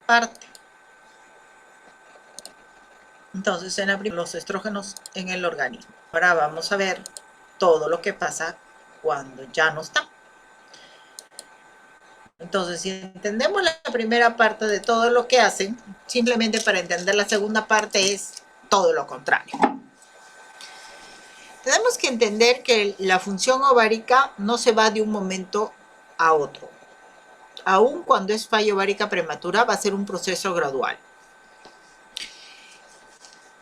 parte. Entonces, en la primera, los estrógenos en el organismo. Ahora vamos a ver todo lo que pasa cuando ya no está. Entonces, si entendemos la primera parte de todo lo que hacen, simplemente para entender la segunda parte es todo lo contrario. Tenemos que entender que la función ovárica no se va de un momento a otro. Aun cuando es falla ovárica prematura, va a ser un proceso gradual.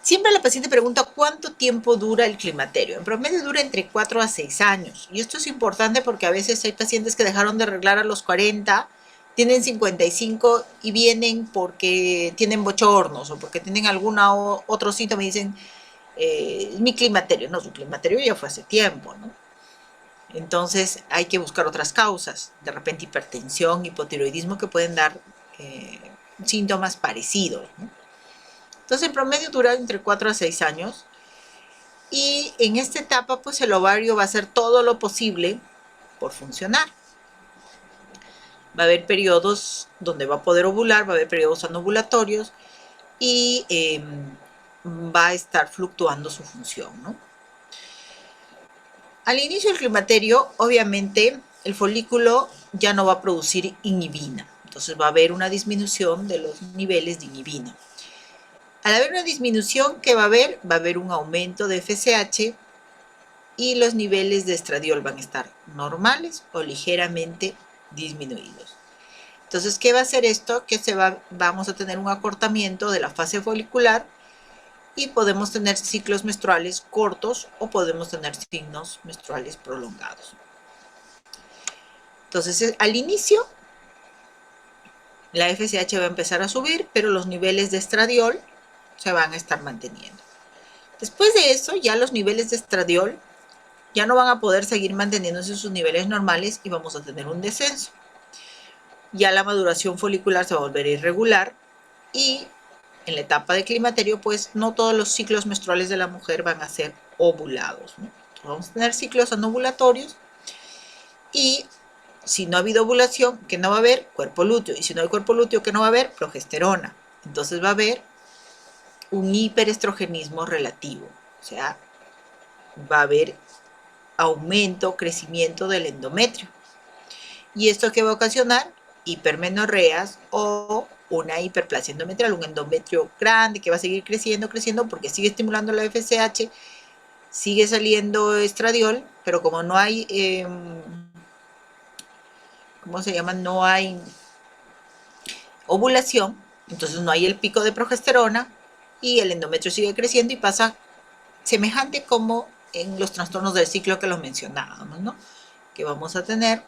Siempre la paciente pregunta cuánto tiempo dura el climaterio. En promedio dura entre 4 a 6 años. Y esto es importante porque a veces hay pacientes que dejaron de arreglar a los 40, tienen 55 y vienen porque tienen bochornos o porque tienen alguna otro síntoma y dicen, mi climaterio. No, su climaterio ya fue hace tiempo, ¿no? Entonces hay que buscar otras causas, de repente hipertensión, hipotiroidismo, que pueden dar síntomas parecidos, ¿no? Entonces en promedio dura entre 4 a 6 años y en esta etapa pues el ovario va a hacer todo lo posible por funcionar. Va a haber periodos donde va a poder ovular, va a haber periodos anovulatorios y va a estar fluctuando su función, ¿no? Al inicio del climaterio, obviamente, el folículo ya no va a producir inhibina. Entonces va a haber una disminución de los niveles de inhibina. Al haber una disminución, ¿qué va a haber? Va a haber un aumento de FSH y los niveles de estradiol van a estar normales o ligeramente disminuidos. Entonces, ¿qué va a hacer esto? Que vamos a tener un acortamiento de la fase folicular y podemos tener ciclos menstruales cortos o podemos tener signos menstruales prolongados. Entonces, al inicio, la FSH va a empezar a subir, pero los niveles de estradiol se van a estar manteniendo. Después de eso, ya los niveles de estradiol ya no van a poder seguir manteniéndose sus niveles normales y vamos a tener un descenso. Ya la maduración folicular se va a volver irregular y en la etapa de climaterio, pues no todos los ciclos menstruales de la mujer van a ser ovulados, ¿no? Vamos a tener ciclos anovulatorios y si no ha habido ovulación, ¿qué no va a haber? Cuerpo lúteo. Y si no hay cuerpo lúteo, ¿qué no va a haber? Progesterona. Entonces va a haber un hiperestrogenismo relativo. O sea, va a haber aumento, crecimiento del endometrio. ¿Y esto qué va a ocasionar? Hipermenorreas o una hiperplasia endometrial, un endometrio grande que va a seguir creciendo, creciendo porque sigue estimulando la FSH, sigue saliendo estradiol, pero como no hay, ¿cómo se llama? No hay ovulación, entonces no hay el pico de progesterona y el endometrio sigue creciendo y pasa semejante como en los trastornos del ciclo que los mencionábamos, ¿no? Que vamos a tener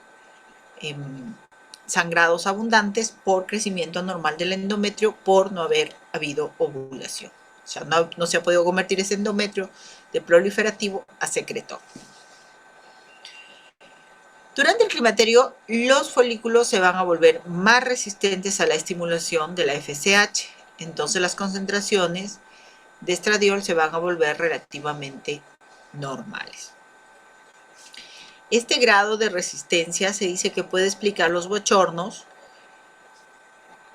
sangrados abundantes por crecimiento anormal del endometrio por no haber habido ovulación. O sea, no se ha podido convertir ese endometrio de proliferativo a secretor. Durante el climaterio, los folículos se van a volver más resistentes a la estimulación de la FSH. Entonces las concentraciones de estradiol se van a volver relativamente normales. Este grado de resistencia se dice que puede explicar los bochornos.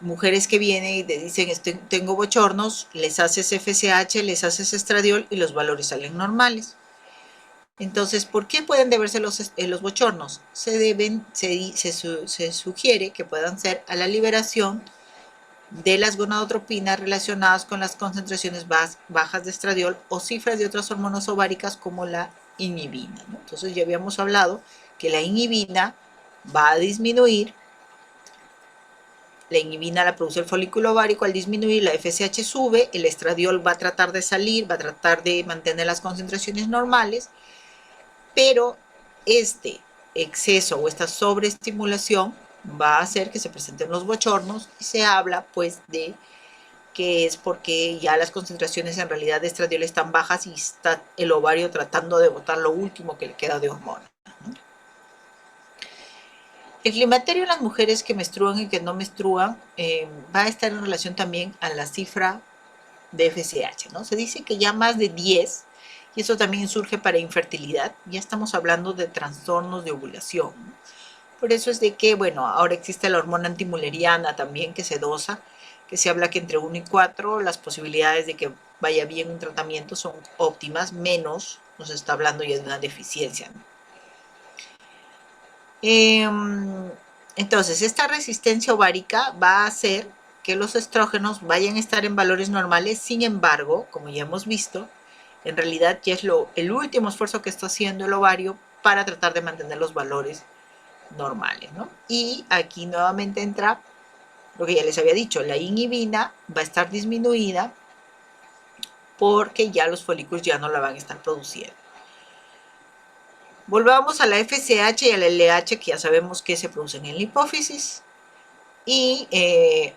Mujeres que vienen y te dicen, tengo bochornos, les haces FSH, les haces estradiol y los valores salen normales. Entonces, ¿por qué pueden deberse los bochornos? Se sugiere que puedan ser a la liberación de las gonadotropinas relacionadas con las concentraciones bajas de estradiol o cifras de otras hormonas ováricas como la inhibina, ¿no? Entonces ya habíamos hablado que la inhibina va a disminuir, la inhibina la produce el folículo ovárico, al disminuir la FSH sube, el estradiol va a tratar de salir, va a tratar de mantener las concentraciones normales, pero este exceso o esta sobreestimulación va a hacer que se presenten los bochornos y se habla pues de que es porque ya las concentraciones en realidad de estradiol están bajas y está el ovario tratando de botar lo último que le queda de hormona, ¿no? El climaterio en las mujeres que menstruan y que no menstruan va a estar en relación también a la cifra de FSH, ¿no? Se dice que ya más de 10, y eso también surge para infertilidad, ya estamos hablando de trastornos de ovulación, ¿no? Por eso es de que, bueno, ahora existe la hormona antimuleriana también que se dosa, que se habla que entre 1 y 4 las posibilidades de que vaya bien un tratamiento son óptimas, menos nos está hablando ya de una deficiencia, ¿no? Entonces, esta resistencia ovárica va a hacer que los estrógenos vayan a estar en valores normales. Sin embargo, como ya hemos visto, en realidad ya es el último esfuerzo que está haciendo el ovario para tratar de mantener los valores normales, ¿no? Y aquí nuevamente entra lo que ya les había dicho, la inhibina va a estar disminuida porque ya los folículos ya no la van a estar produciendo. Volvamos a la FSH y a la LH, que ya sabemos que se producen en la hipófisis. Y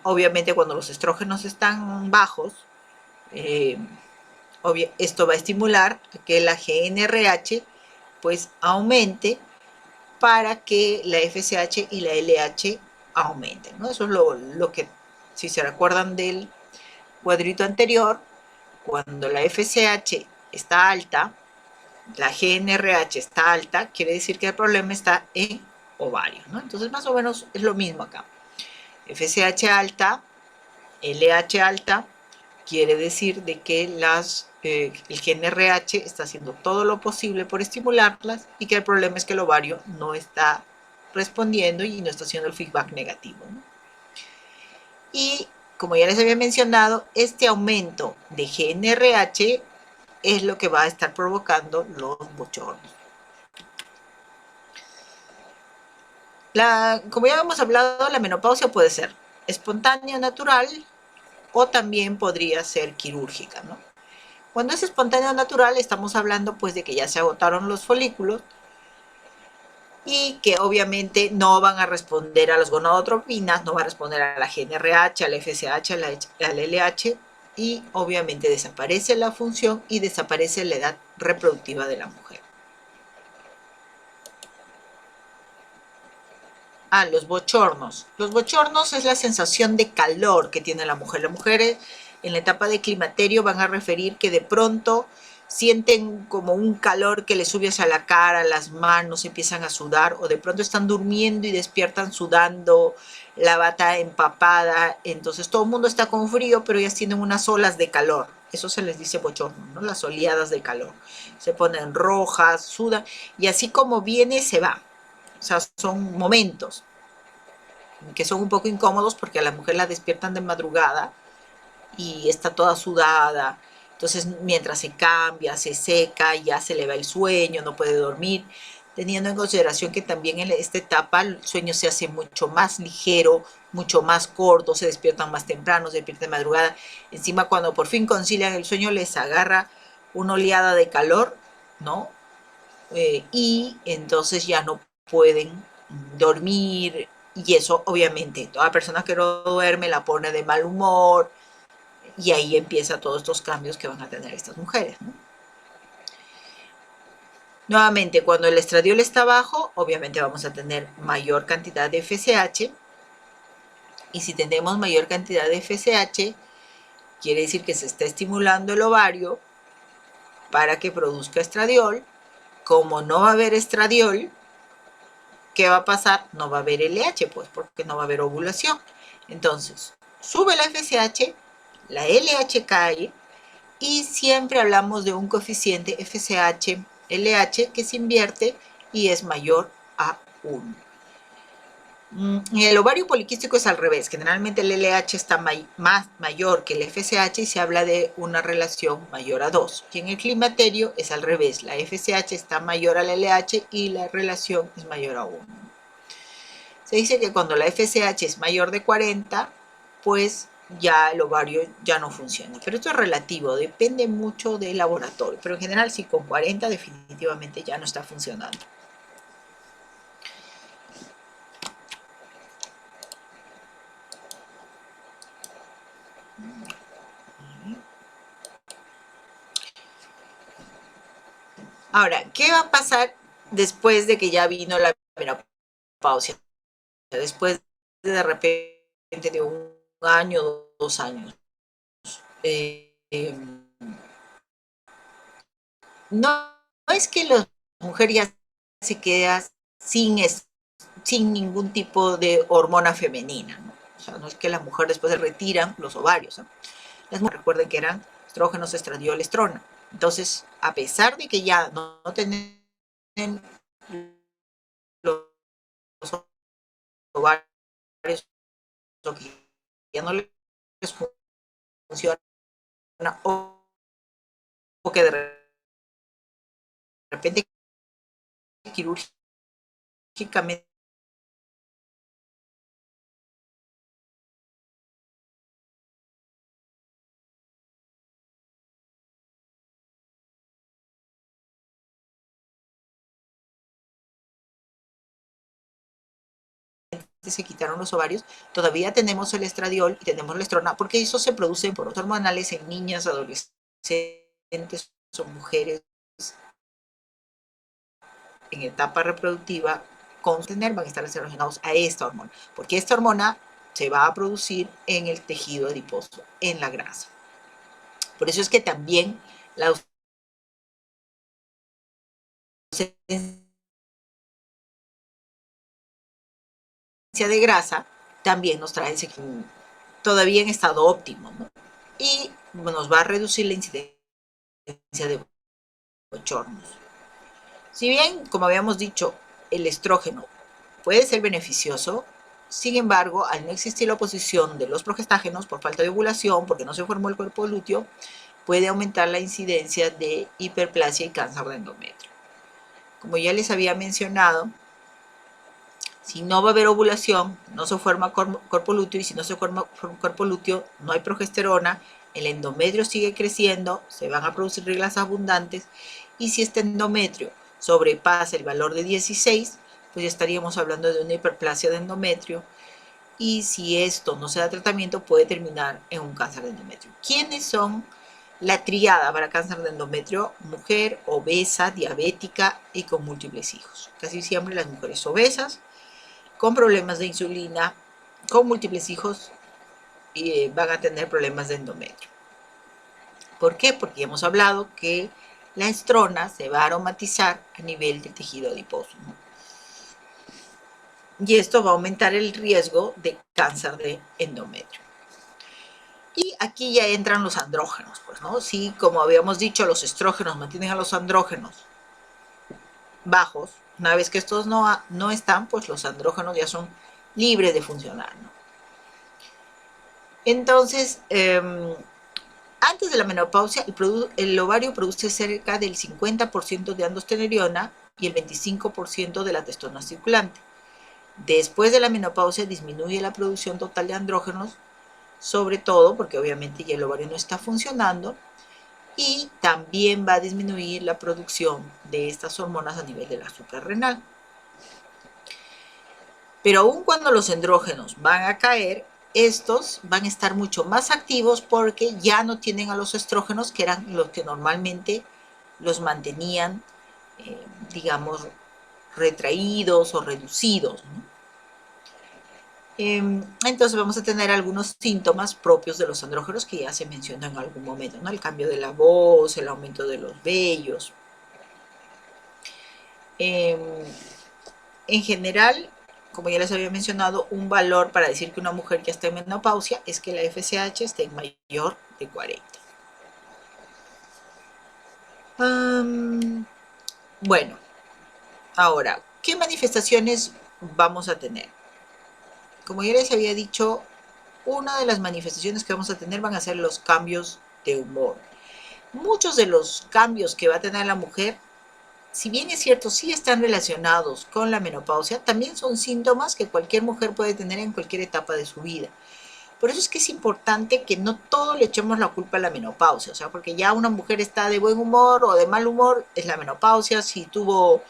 obviamente cuando los estrógenos están bajos, esto va a estimular que la GNRH pues aumente para que la FSH y la LH aumenten, ¿no? Eso es lo que, si se recuerdan del cuadrito anterior, cuando la FSH está alta, la GNRH está alta, quiere decir que el problema está en ovario, ¿no? Entonces más o menos es lo mismo acá. FSH alta, LH alta, quiere decir de que el GNRH está haciendo todo lo posible por estimularlas y que el problema es que el ovario no está respondiendo y no está haciendo el feedback negativo, ¿no? Y como ya les había mencionado, este aumento de GNRH es lo que va a estar provocando los bochornos. Como ya hemos hablado, la menopausia puede ser espontánea, natural, o también podría ser quirúrgica, ¿no? Cuando es espontánea o natural, estamos hablando pues de que ya se agotaron los folículos y que obviamente no van a responder a las gonadotropinas, no van a responder a la GNRH, a la FSH, a la LH, y obviamente desaparece la función y desaparece la edad reproductiva de la mujer. Los bochornos. Los bochornos es la sensación de calor que tiene la mujer. Las mujeres en la etapa de climaterio van a referir que de pronto sienten como un calor que les sube hacia la cara, las manos empiezan a sudar, o de pronto están durmiendo y despiertan sudando, la bata empapada, entonces todo el mundo está con frío, pero ellas tienen unas olas de calor. Eso se les dice bochorno, ¿no? Las oleadas de calor. Se ponen rojas, sudan, y así como viene, se va. O sea, son momentos que son un poco incómodos porque a la mujer la despiertan de madrugada y está toda sudada. Entonces, mientras se cambia, se seca, ya se le va el sueño, no puede dormir, teniendo en consideración que también en esta etapa el sueño se hace mucho más ligero, mucho más corto, se despiertan más temprano, se despiertan de madrugada. Encima, cuando por fin concilian el sueño, les agarra una oleada de calor, ¿no? Y entonces ya no pueden dormir, y eso obviamente toda persona que no duerme la pone de mal humor, y ahí empieza todos estos cambios que van a tener estas mujeres, ¿no? Nuevamente, cuando el estradiol está bajo, obviamente vamos a tener mayor cantidad de FSH, y si tenemos mayor cantidad de FSH, quiere decir que se está estimulando el ovario para que produzca estradiol. Como no va a haber estradiol, ¿qué va a pasar? No va a haber LH, pues, porque no va a haber ovulación. Entonces, sube la FSH, la LH cae, y siempre hablamos de un coeficiente FSH-LH que se invierte y es mayor a 1. En el ovario poliquístico es al revés. Generalmente el LH está mayor que el FSH y se habla de una relación mayor a 2. Y en el climaterio es al revés. La FSH está mayor al LH y la relación es mayor a 1. Se dice que cuando la FSH es mayor de 40, pues ya el ovario ya no funciona. Pero esto es relativo, depende mucho del laboratorio. Pero en general sí, con 40 definitivamente ya no está funcionando. Ahora, ¿qué va a pasar después de que ya vino la menopausia? Después de repente de un año, 2 años. No, no es que la mujer ya se quede sin ningún tipo de hormona femenina, ¿no? O sea, no es que la mujer después se retiran los ovarios, ¿no? Las mujeres, recuerden que eran estrógenos, estradiol, estrona. Entonces, a pesar de que ya no tienen los ovarios, o que ya no les funciona, o que de repente quirúrgicamente se quitaron los ovarios, todavía tenemos el estradiol y tenemos la estrona, porque eso se produce por hormonales en niñas, adolescentes o mujeres en etapa reproductiva con tener van a estar relacionados a esta hormona, porque esta hormona se va a producir en el tejido adiposo, en la grasa. Por eso es que también la ausencia de grasa también nos trae ese todavía en estado óptimo, ¿no? Y nos va a reducir la incidencia de bochornos. Si bien, como habíamos dicho, el estrógeno puede ser beneficioso, sin embargo, al no existir la oposición de los progestágenos por falta de ovulación, porque no se formó el cuerpo lúteo, puede aumentar la incidencia de hiperplasia y cáncer de endometrio. Como ya les había mencionado, si no va a haber ovulación, no se forma cuerpo lúteo, y si no se forma cuerpo lúteo, no hay progesterona, el endometrio sigue creciendo, se van a producir reglas abundantes, y si este endometrio sobrepasa el valor de 16, pues ya estaríamos hablando de una hiperplasia de endometrio, y si esto no se da tratamiento puede terminar en un cáncer de endometrio. ¿Quiénes son la triada para cáncer de endometrio? Mujer obesa, diabética y con múltiples hijos. Casi siempre las mujeres obesas, con problemas de insulina, con múltiples hijos, van a tener problemas de endometrio. ¿Por qué? Porque hemos hablado que la estrona se va a aromatizar a nivel del tejido adiposo, ¿no? Y esto va a aumentar el riesgo de cáncer de endometrio. Y aquí ya entran los andrógenos, pues, ¿no? Sí, como habíamos dicho, los estrógenos mantienen a los andrógenos bajos. Una vez que estos no están, pues los andrógenos ya son libres de funcionar, ¿no? Entonces, antes de la menopausia, el ovario produce cerca del 50% de androstenediona y el 25% de la testosterona circulante. Después de la menopausia disminuye la producción total de andrógenos, sobre todo porque obviamente ya el ovario no está funcionando, y también va a disminuir la producción de estas hormonas a nivel del azúcar renal. Pero aun cuando los andrógenos van a caer, estos van a estar mucho más activos porque ya no tienen a los estrógenos, que eran los que normalmente los mantenían, digamos, retraídos o reducidos, ¿no? Entonces vamos a tener algunos síntomas propios de los andrógenos que ya se mencionó en algún momento, ¿no? El cambio de la voz, el aumento de los vellos. En general, como ya les había mencionado, un valor para decir que una mujer ya está en menopausia es que la FSH esté mayor de 40. Bueno, ahora, ¿qué manifestaciones vamos a tener? Como ya les había dicho, una de las manifestaciones que vamos a tener van a ser los cambios de humor. Muchos de los cambios que va a tener la mujer, si bien es cierto, sí están relacionados con la menopausia, también son síntomas que cualquier mujer puede tener en cualquier etapa de su vida. Por eso es que es importante que no todo le echemos la culpa a la menopausia, o sea, porque ya una mujer está de buen humor o de mal humor, es la menopausia. Si tuvo,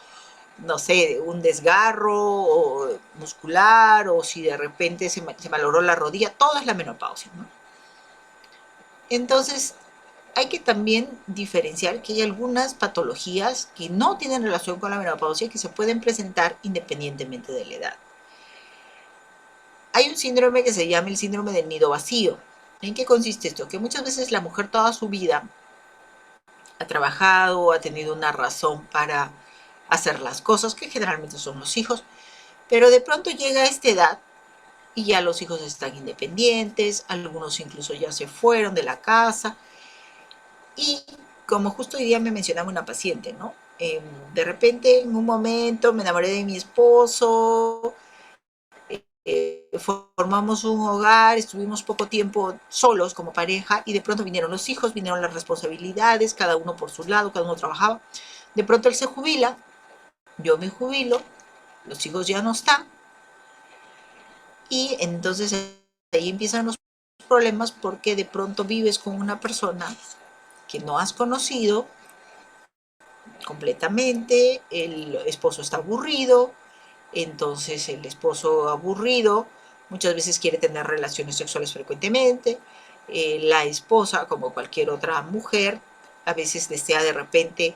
no sé, un desgarro muscular, o si de repente se malogró la rodilla, todo es la menopausia, ¿no? Entonces, hay que también diferenciar que hay algunas patologías que no tienen relación con la menopausia, que se pueden presentar independientemente de la edad. Hay un síndrome que se llama el síndrome del nido vacío. ¿En qué consiste esto? Que muchas veces la mujer toda su vida ha trabajado, ha tenido una razón para hacer las cosas, que generalmente son los hijos, pero de pronto llega a esta edad y ya los hijos están independientes, algunos incluso ya se fueron de la casa. Y como justo hoy día me mencionaba una paciente, ¿no? De repente, en un momento, me enamoré de mi esposo, formamos un hogar, estuvimos poco tiempo solos como pareja y de pronto vinieron los hijos, vinieron las responsabilidades, cada uno por su lado, cada uno trabajaba. De pronto él se jubila, yo me jubilo, los hijos ya no están y entonces ahí empiezan los problemas porque de pronto vives con una persona que no has conocido completamente, el esposo está aburrido, entonces el esposo aburrido muchas veces quiere tener relaciones sexuales frecuentemente, la esposa, como cualquier otra mujer, a veces desea de repente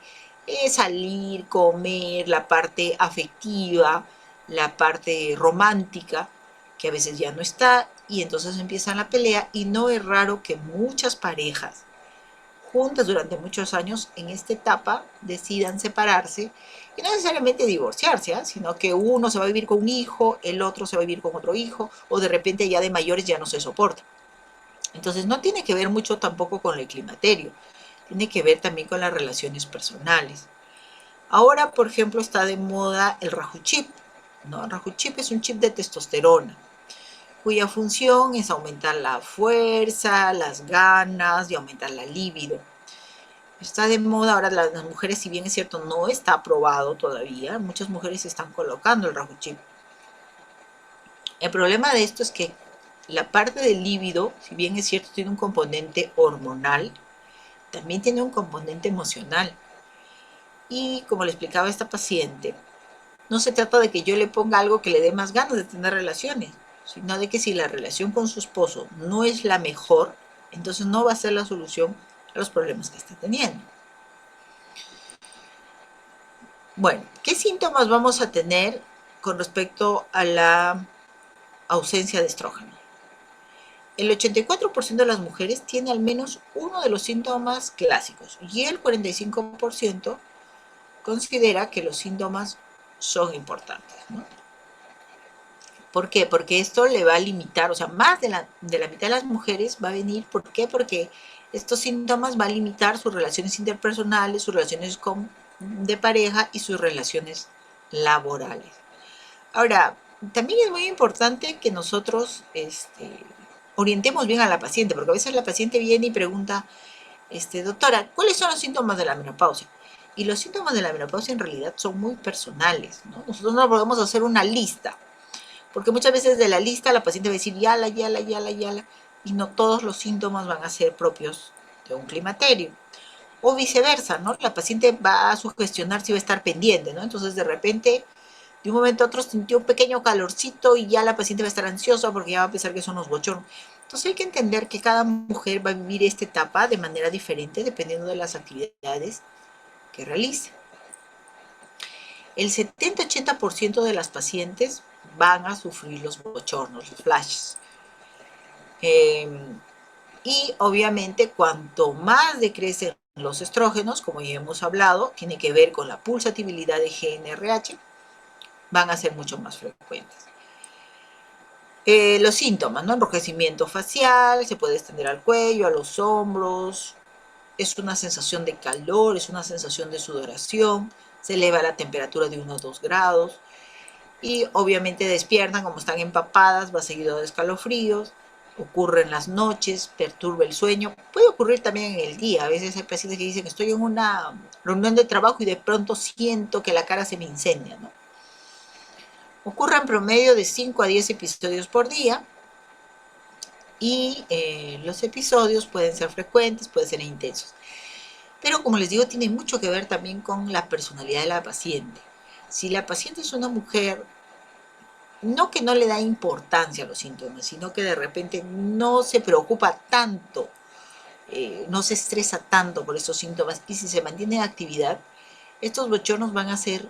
salir, comer, la parte afectiva, la parte romántica, que a veces ya no está, y entonces empieza la pelea, y no es raro que muchas parejas juntas durante muchos años en esta etapa decidan separarse y no necesariamente divorciarse, ¿eh? Sino que uno se va a vivir con un hijo, el otro se va a vivir con otro hijo, o de repente ya de mayores ya no se soporta. Entonces no tiene que ver mucho tampoco con el climaterio, tiene que ver también con las relaciones personales. Ahora, por ejemplo, está de moda el Raju Chip, ¿no? El Raju Chip es un chip de testosterona, cuya función es aumentar la fuerza, las ganas y aumentar la libido. Está de moda ahora las mujeres, si bien es cierto, no está aprobado todavía, muchas mujeres están colocando el Rajuchip. El problema de esto es que la parte del líbido, si bien es cierto, tiene un componente hormonal, también tiene un componente emocional. Y como le explicaba a esta paciente, no se trata de que yo le ponga algo que le dé más ganas de tener relaciones, sino de que si la relación con su esposo no es la mejor, entonces no va a ser la solución a los problemas que está teniendo. Bueno, ¿qué síntomas vamos a tener con respecto a la ausencia de estrógeno? El 84% de las mujeres tiene al menos uno de los síntomas clásicos y el 45% considera que los síntomas son importantes, ¿no? ¿Por qué? Porque esto le va a limitar, o sea, más de la mitad de las mujeres va a venir. ¿Por qué? Porque estos síntomas van a limitar sus relaciones interpersonales, sus relaciones de pareja y sus relaciones laborales. Ahora, también es muy importante que nosotros orientemos bien a la paciente, porque a veces la paciente viene y pregunta, doctora, ¿cuáles son los síntomas de la menopausia? Y los síntomas de la menopausia en realidad son muy personales, ¿no? Nosotros no podemos hacer una lista, porque muchas veces de la lista la paciente va a decir yala, yala, yala, yala, y no todos los síntomas van a ser propios de un climaterio. O viceversa, ¿no? La paciente va a sugestionar si va a estar pendiente, ¿no? Entonces de repente de un momento a otro sintió un pequeño calorcito y ya la paciente va a estar ansiosa porque ya va a pensar que son los bochornos. Entonces hay que entender que cada mujer va a vivir esta etapa de manera diferente dependiendo de las actividades que realice. El 70-80% de las pacientes van a sufrir los bochornos, los flashes. Y obviamente cuanto más decrecen los estrógenos, como ya hemos hablado, tiene que ver con la pulsatividad de GnRH, van a ser mucho más frecuentes. Los síntomas, ¿no? Enrojecimiento facial, se puede extender al cuello, a los hombros, es una sensación de calor, es una sensación de sudoración, se eleva la temperatura de 1 o 2 grados y obviamente despiertan, como están empapadas, va seguido de escalofríos, ocurre en las noches, perturba el sueño, puede ocurrir también en el día. A veces hay pacientes que dicen que estoy en una reunión de trabajo y de pronto siento que la cara se me incendia, ¿no? Ocurre en promedio de 5 a 10 episodios por día y los episodios pueden ser frecuentes, pueden ser intensos. Pero como les digo, tiene mucho que ver también con la personalidad de la paciente. Si la paciente es una mujer, no que no le da importancia a los síntomas, sino que de repente no se preocupa tanto, no se estresa tanto por estos síntomas y si se mantiene en actividad, estos bochornos van a ser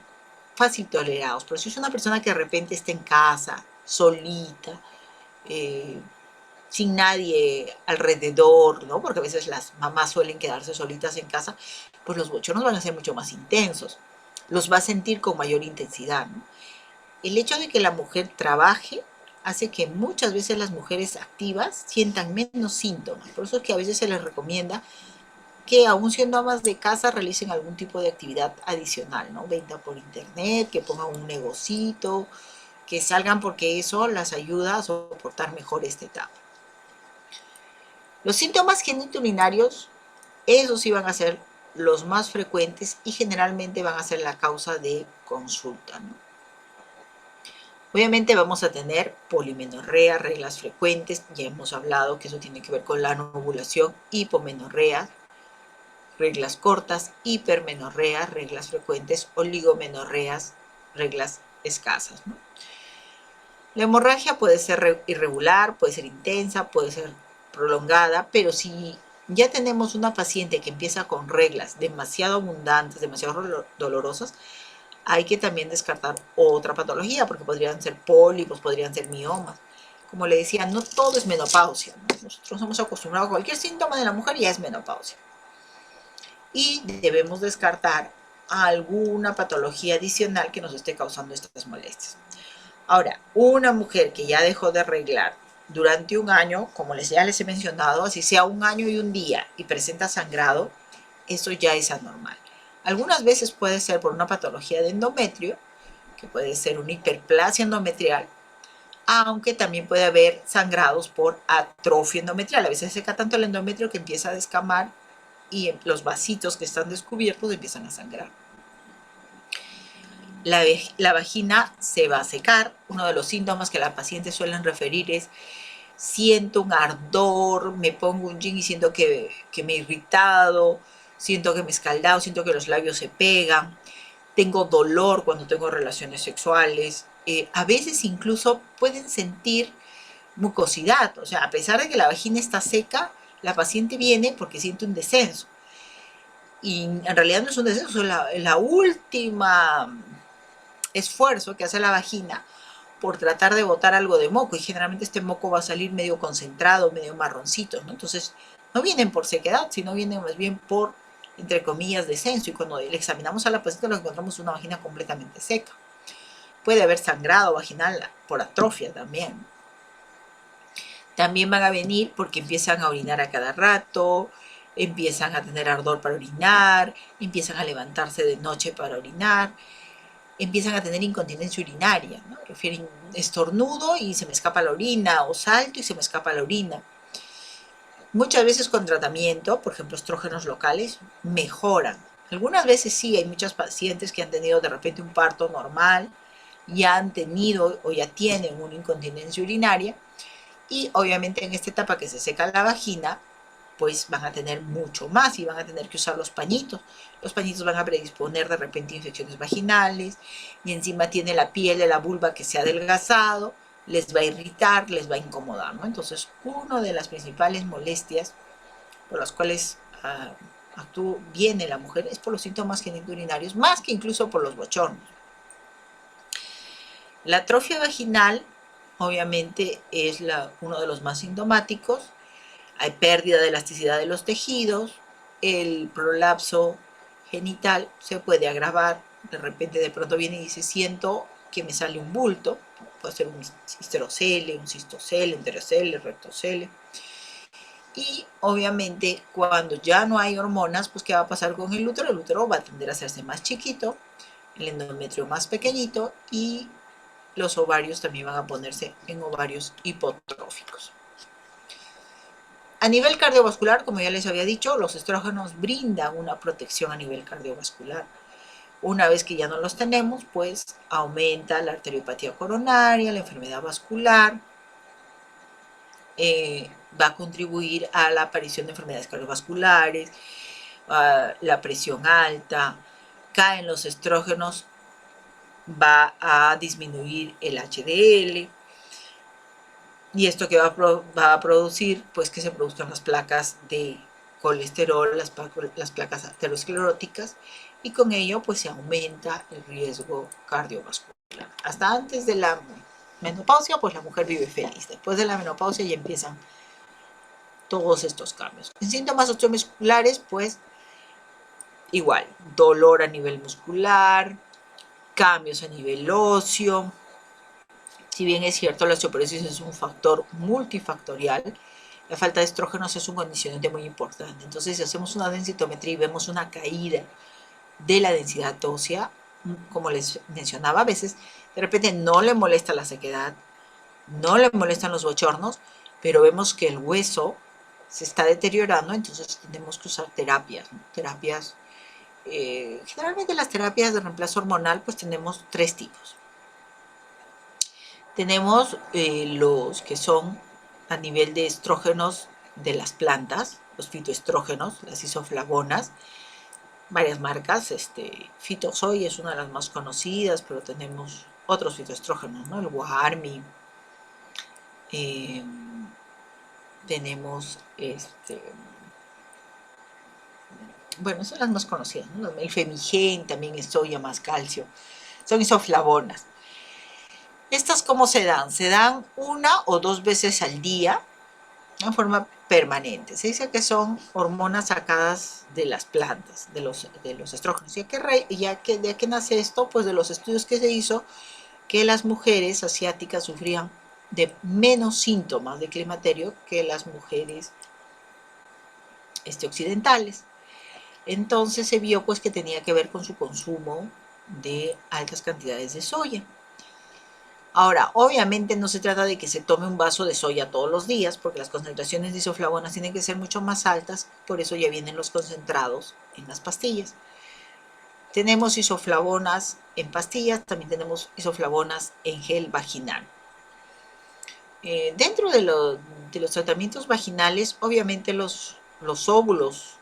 fácil tolerados. Pero si es una persona que de repente está en casa, solita, eh, sin nadie alrededor, ¿no? Porque a veces las mamás suelen quedarse solitas en casa, pues los bochornos van a ser mucho más intensos. Los va a sentir con mayor intensidad, ¿no? El hecho de que la mujer trabaje hace que muchas veces las mujeres activas sientan menos síntomas. Por eso es que a veces se les recomienda que aún siendo amas de casa realicen algún tipo de actividad adicional, ¿no? Venta por internet, que pongan un negocito, que salgan porque eso las ayuda a soportar mejor esta etapa. Los síntomas genitourinarios, esos sí van a ser los más frecuentes y generalmente van a ser la causa de consulta, ¿no? Obviamente vamos a tener polimenorrea, reglas frecuentes, ya hemos hablado que eso tiene que ver con la no ovulación, hipomenorrea, reglas cortas, hipermenorrea, reglas frecuentes, oligomenorreas, reglas escasas, ¿no? La hemorragia puede ser irregular, puede ser intensa, puede ser prolongada, pero si ya tenemos una paciente que empieza con reglas demasiado abundantes, demasiado dolorosas, hay que también descartar otra patología, porque podrían ser pólipos, podrían ser miomas. Como le decía, no todo es menopausia, ¿no? Nosotros somos acostumbrados a cualquier síntoma de la mujer y ya es menopausia. Y debemos descartar alguna patología adicional que nos esté causando estas molestias. Ahora, una mujer que ya dejó de arreglar durante un año, como ya les he mencionado, así sea un año y un día y presenta sangrado, eso ya es anormal. Algunas veces puede ser por una patología de endometrio, que puede ser una hiperplasia endometrial, aunque también puede haber sangrados por atrofia endometrial. A veces seca tanto el endometrio que empieza a descamar y los vasitos que están descubiertos empiezan a sangrar. La vagina se va a secar. Uno de los síntomas que las pacientes suelen referir es: siento un ardor, me pongo un jean y siento que me he irritado, siento que me he escaldado, siento que los labios se pegan, tengo dolor cuando tengo relaciones sexuales. A veces incluso pueden sentir mucosidad, o sea, a pesar de que la vagina está seca, la paciente viene porque siente un descenso. Y en realidad no es un descenso, es la última esfuerzo que hace la vagina por tratar de botar algo de moco, y generalmente este moco va a salir medio concentrado, medio marroncito, ¿no? Entonces, no vienen por sequedad, sino vienen más bien por, entre comillas, descenso, y cuando le examinamos a la paciente lo encontramos una vagina completamente seca. Puede haber sangrado vaginal por atrofia también. También van a venir porque empiezan a orinar a cada rato, empiezan a tener ardor para orinar, empiezan a levantarse de noche para orinar, empiezan a tener incontinencia urinaria, ¿no? Refieren estornudo y se me escapa la orina, o salto y se me escapa la orina. Muchas veces con tratamiento, por ejemplo, estrógenos locales, mejoran. Algunas veces sí, hay muchas pacientes que han tenido de repente un parto normal, ya han tenido o ya tienen una incontinencia urinaria, y obviamente en esta etapa que se seca la vagina, pues van a tener mucho más y van a tener que usar los pañitos. Los pañitos van a predisponer de repente infecciones vaginales, y encima tiene la piel de la vulva que se ha adelgazado, les va a irritar, les va a incomodar, ¿no? Entonces, una de las principales molestias por las cuales viene la mujer es por los síntomas genitourinarios, más que incluso por los bochornos. La atrofia vaginal, obviamente, es uno de los más sintomáticos. Hay pérdida de elasticidad de los tejidos, el prolapso genital se puede agravar, de repente de pronto viene y dice: siento que me sale un bulto, puede ser un histerocele, un cistocele, enterocele, rectocele. Y obviamente cuando ya no hay hormonas, pues ¿qué va a pasar con el útero? El útero va a tender a hacerse más chiquito, el endometrio más pequeñito, y los ovarios también van a ponerse en ovarios hipotróficos. A nivel cardiovascular, como ya les había dicho, los estrógenos brindan una protección a nivel cardiovascular. Una vez que ya no los tenemos, pues aumenta la arteriopatía coronaria, la enfermedad vascular, va a contribuir a la aparición de enfermedades cardiovasculares, la presión alta, caen los estrógenos, va a disminuir el HDL, y esto que va a producir, pues que se produzcan las placas de colesterol, las placas ateroscleróticas, y con ello pues se aumenta el riesgo cardiovascular. Hasta antes de la menopausia, pues la mujer vive feliz. Después de la menopausia ya empiezan todos estos cambios. En síntomas osteomusculares, pues igual, dolor a nivel muscular, cambios a nivel óseo, Si bien es cierto, la osteoporosis es un factor multifactorial, la falta de estrógenos es un condicionante muy importante. Entonces, si hacemos una densitometría y vemos una caída de la densidad ósea, como les mencionaba, a veces de repente no le molesta la sequedad, no le molestan los bochornos, pero vemos que el hueso se está deteriorando, entonces tenemos que usar terapias, ¿no? Terapias, generalmente las terapias de reemplazo hormonal, pues tenemos tres tipos. Tenemos los que son a nivel de estrógenos de las plantas, los fitoestrógenos, las isoflavonas, varias marcas, Fitosoy es una de las más conocidas, pero tenemos otros fitoestrógenos, ¿no? El Guarmi, tenemos, bueno, son las más conocidas, ¿no? El Femigen también es soya más calcio, son isoflavonas. ¿Estas cómo se dan? Se dan una o dos veces al día, en forma permanente. Se dice que son hormonas sacadas de las plantas, de los estrógenos. ¿De qué nace esto? Pues de los estudios que se hizo, que las mujeres asiáticas sufrían de menos síntomas de climaterio que las mujeres occidentales. Entonces se vio pues que tenía que ver con su consumo de altas cantidades de soya. Ahora, obviamente no se trata de que se tome un vaso de soya todos los días, porque las concentraciones de isoflavonas tienen que ser mucho más altas, por eso ya vienen los concentrados en las pastillas. Tenemos isoflavonas en pastillas, también tenemos isoflavonas en gel vaginal. Dentro de los tratamientos vaginales, obviamente los óvulos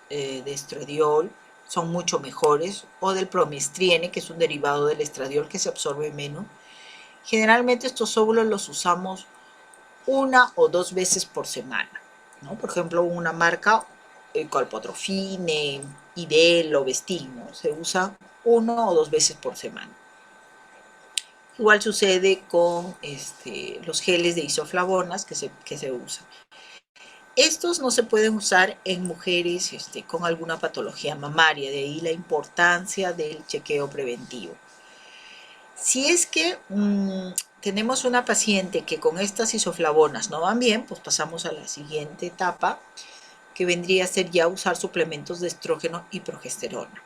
de estradiol son mucho mejores, o del promestriene, que es un derivado del estradiol que se absorbe menos. Generalmente estos óvulos los usamos una o dos veces por semana, ¿no? Por ejemplo, una marca, Colpotrofine, Idel o Vestil, ¿no? Se usa uno o dos veces por semana. Igual sucede con los geles de isoflavonas que se usan. Estos no se pueden usar en mujeres con alguna patología mamaria, de ahí la importancia del chequeo preventivo. Si es que tenemos una paciente que con estas isoflavonas no van bien, pues pasamos a la siguiente etapa, que vendría a ser ya usar suplementos de estrógeno y progesterona.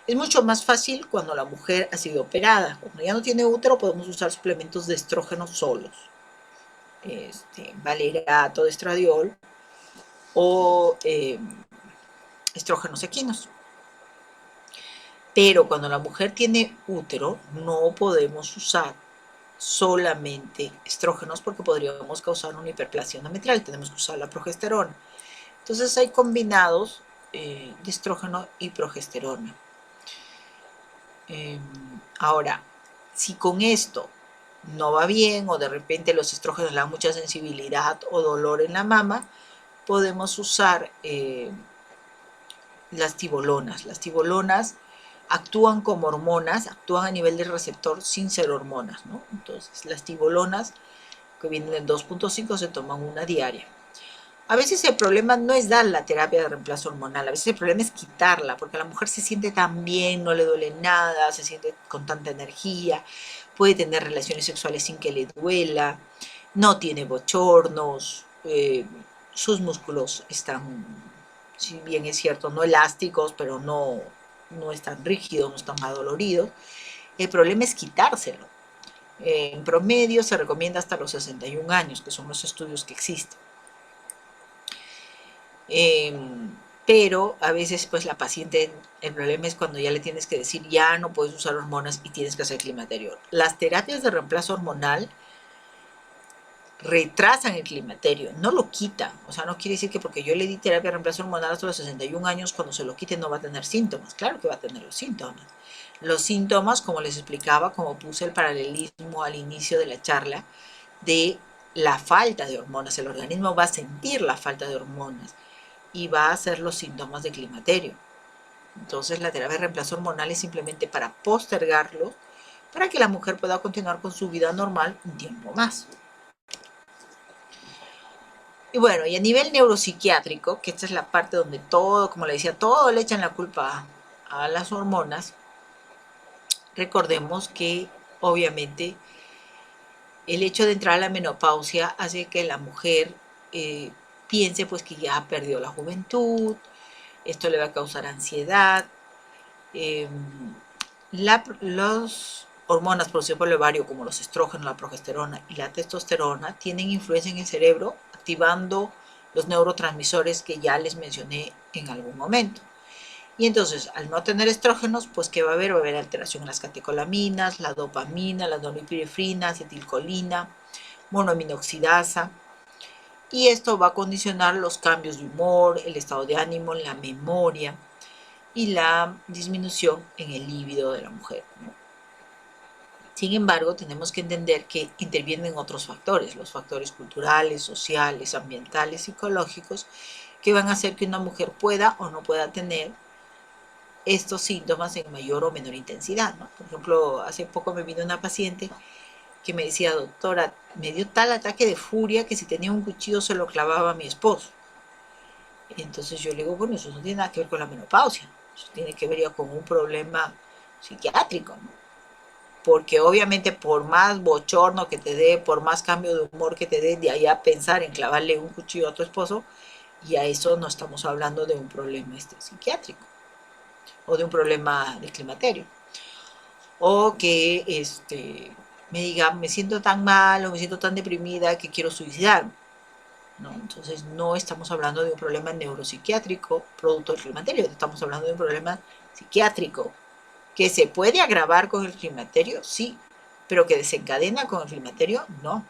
Es mucho más fácil cuando la mujer ha sido operada. Cuando ya no tiene útero, podemos usar suplementos de estrógeno solos. Valerato de estradiol o estrógenos equinos. Pero cuando la mujer tiene útero, no podemos usar solamente estrógenos porque podríamos causar una hiperplasia endometrial, tenemos que usar la progesterona. Entonces hay combinados de estrógeno y progesterona. Ahora, si con esto no va bien o de repente los estrógenos le dan mucha sensibilidad o dolor en la mama, podemos usar las tibolonas. Las tibolonas actúan como hormonas, actúan a nivel del receptor sin ser hormonas, ¿no? Entonces, las tibolonas que vienen en 2.5 se toman una diaria. A veces el problema no es dar la terapia de reemplazo hormonal, a veces el problema es quitarla, porque la mujer se siente tan bien, no le duele nada, se siente con tanta energía, puede tener relaciones sexuales sin que le duela, no tiene bochornos, sus músculos están, si bien es cierto, no elásticos, pero no están rígidos, no están adoloridos. El problema es quitárselo. En promedio se recomienda hasta los 61 años, que son los estudios que existen. Pero a veces pues la paciente, el problema es cuando ya le tienes que decir ya no puedes usar hormonas y tienes que hacer climaterio. Las terapias de reemplazo hormonal retrasan el climaterio, no lo quitan. O sea, no quiere decir que porque yo le di terapia de reemplazo hormonal hasta los 61 años, cuando se lo quite no va a tener síntomas. Claro que va a tener los síntomas. Los síntomas, como les explicaba, como puse el paralelismo al inicio de la charla, de la falta de hormonas. El organismo va a sentir la falta de hormonas y va a hacer los síntomas de climaterio. Entonces la terapia de reemplazo hormonal es simplemente para postergarlo, para que la mujer pueda continuar con su vida normal un tiempo más. Y bueno, y a nivel neuropsiquiátrico, que esta es la parte donde todo, como le decía, todo le echan la culpa a las hormonas, recordemos que obviamente el hecho de entrar a la menopausia hace que la mujer piense pues que ya perdió la juventud, esto le va a causar ansiedad. Eh, las hormonas producidas por el ovario, como los estrógenos, la progesterona y la testosterona, tienen influencia en el cerebro, activando los neurotransmisores que ya les mencioné en algún momento. Y entonces, al no tener estrógenos, pues ¿qué va a haber? Va a haber alteración en las catecolaminas, la dopamina, la norepinefrina, acetilcolina, monoaminoxidasa. Y esto va a condicionar los cambios de humor, el estado de ánimo, la memoria y la disminución en el líbido de la mujer, ¿no? Sin embargo, tenemos que entender que intervienen otros factores, los factores culturales, sociales, ambientales, psicológicos, que van a hacer que una mujer pueda o no pueda tener estos síntomas en mayor o menor intensidad, ¿no? Por ejemplo, hace poco me vino una paciente que me decía, doctora, me dio tal ataque de furia que si tenía un cuchillo se lo clavaba a mi esposo. Entonces yo le digo, bueno, eso no tiene nada que ver con la menopausia, eso tiene que ver ya con un problema psiquiátrico, ¿no? Porque obviamente por más bochorno que te dé, por más cambio de humor que te dé, de allá pensar en clavarle un cuchillo a tu esposo, y a eso no estamos hablando de un problema psiquiátrico o de un problema de climaterio. O que me diga, me siento tan mal o me siento tan deprimida que quiero suicidarme, ¿no? Entonces no estamos hablando de un problema neuropsiquiátrico producto del climaterio, estamos hablando de un problema psiquiátrico que se puede agravar con el climaterio, sí, pero que desencadena con el climaterio, no.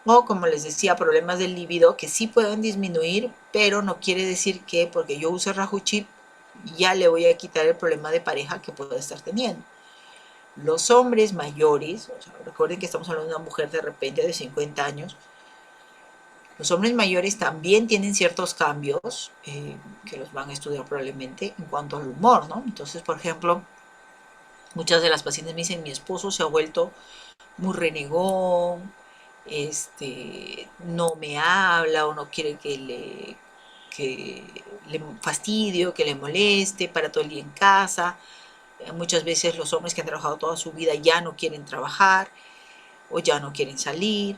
O como les decía, problemas del líbido que sí pueden disminuir, pero no quiere decir que porque yo use Rajuchip ya le voy a quitar el problema de pareja que pueda estar teniendo. Los hombres mayores, o sea, recuerden que estamos hablando de una mujer de repente de 50 años, los hombres mayores también tienen ciertos cambios que los van a estudiar probablemente en cuanto al humor, ¿no? Entonces, por ejemplo, muchas de las pacientes me dicen, mi esposo se ha vuelto muy renegón, no me habla o no quiere que le fastidio, que le moleste, para todo el día en casa. Muchas veces los hombres que han trabajado toda su vida ya no quieren trabajar o ya no quieren salir,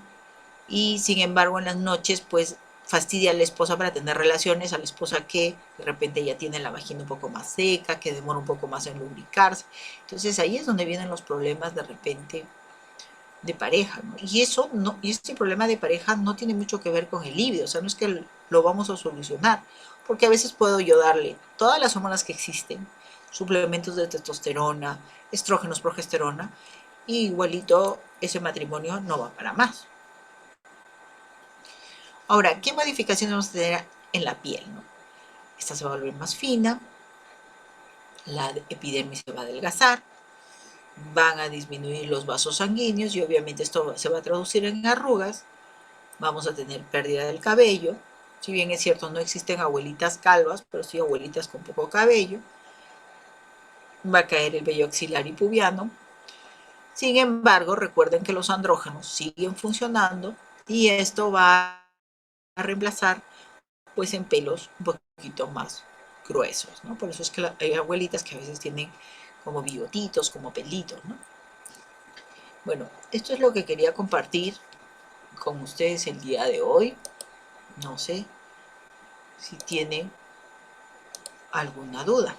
y sin embargo en las noches pues fastidia a la esposa para tener relaciones, a la esposa que de repente ya tiene la vagina un poco más seca, que demora un poco más en lubricarse. Entonces ahí es donde vienen los problemas de repente de pareja, ¿no? Y eso no, y este problema de pareja no tiene mucho que ver con el libido, o sea, no es que lo vamos a solucionar, porque a veces puedo yo darle todas las hormonas que existen, suplementos de testosterona, estrógenos, progesterona, y igualito ese matrimonio no va para más. Ahora, ¿qué modificaciones vamos a tener en la piel, no? Esta se va a volver más fina, la epidermis se va a adelgazar, van a disminuir los vasos sanguíneos y obviamente esto se va a traducir en arrugas, vamos a tener pérdida del cabello, si bien es cierto no existen abuelitas calvas, pero sí abuelitas con poco cabello, va a caer el vello axilar y pubiano. Sin embargo, recuerden que los andrógenos siguen funcionando y esto va a reemplazar pues en pelos un poquito más gruesos, ¿no? Por eso es que hay abuelitas que a veces tienen como bigotitos, como pelitos, ¿no? Bueno, esto es lo que quería compartir con ustedes el día de hoy. No sé si tienen alguna duda.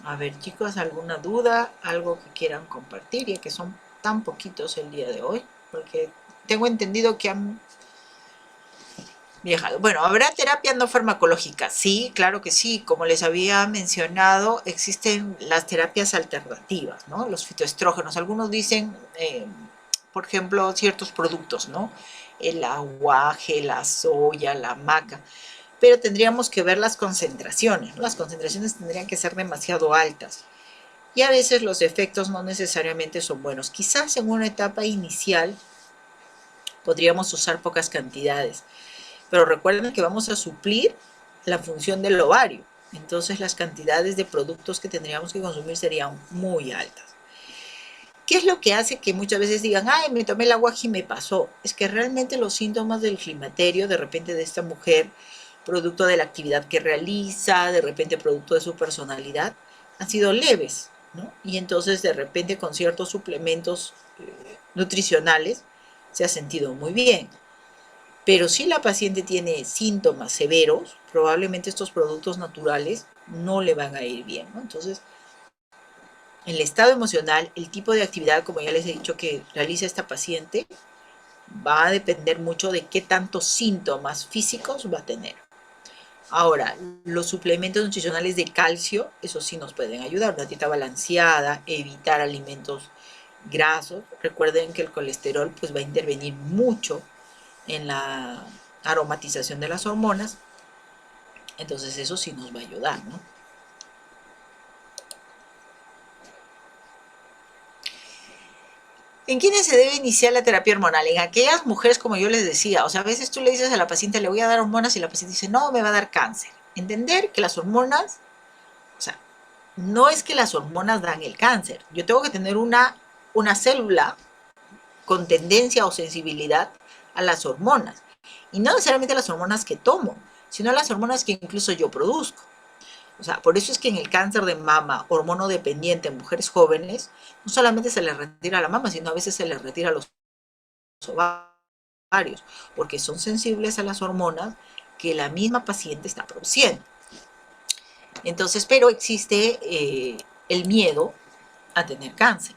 A ver, chicos, ¿alguna duda? ¿Algo que quieran compartir? Ya que son tan poquitos el día de hoy, porque tengo entendido que han viajado. Bueno, ¿habrá terapia no farmacológica? Sí, claro que sí. Como les había mencionado, existen las terapias alternativas, ¿no? Los fitoestrógenos. Algunos dicen, por ejemplo, ciertos productos, ¿no? El aguaje, la soya, la maca. Pero tendríamos que ver las concentraciones, ¿no? Las concentraciones tendrían que ser demasiado altas. Y a veces los efectos no necesariamente son buenos. Quizás en una etapa inicial podríamos usar pocas cantidades, pero recuerden que vamos a suplir la función del ovario. Entonces las cantidades de productos que tendríamos que consumir serían muy altas. ¿Qué es lo que hace que muchas veces digan, ay, me tomé el aguaje y me pasó? Es que realmente los síntomas del climaterio, de repente de esta mujer, producto de la actividad que realiza, de repente producto de su personalidad, han sido leves, ¿no? Y entonces de repente con ciertos suplementos nutricionales se ha sentido muy bien. Pero si la paciente tiene síntomas severos, probablemente estos productos naturales no le van a ir bien, ¿no? Entonces, el estado emocional, el tipo de actividad, como ya les he dicho, que realiza esta paciente, va a depender mucho de qué tantos síntomas físicos va a tener. Ahora, los suplementos nutricionales de calcio, eso sí nos pueden ayudar, una dieta balanceada, evitar alimentos grasos. Recuerden que el colesterol pues va a intervenir mucho en la aromatización de las hormonas, entonces eso sí nos va a ayudar, ¿no? ¿En quiénes se debe iniciar la terapia hormonal? En aquellas mujeres, como yo les decía, o sea, a veces tú le dices a la paciente, le voy a dar hormonas y la paciente dice, no, me va a dar cáncer. Entender que las hormonas, o sea, no es que las hormonas dan el cáncer. Yo tengo que tener una célula con tendencia o sensibilidad a las hormonas. Y no necesariamente las hormonas que tomo, sino las hormonas que incluso yo produzco. O sea, por eso es que en el cáncer de mama hormonodependiente en mujeres jóvenes, no solamente se les retira la mama, sino a veces se les retira los ovarios, porque son sensibles a las hormonas que la misma paciente está produciendo. Entonces, pero existe el miedo a tener cáncer.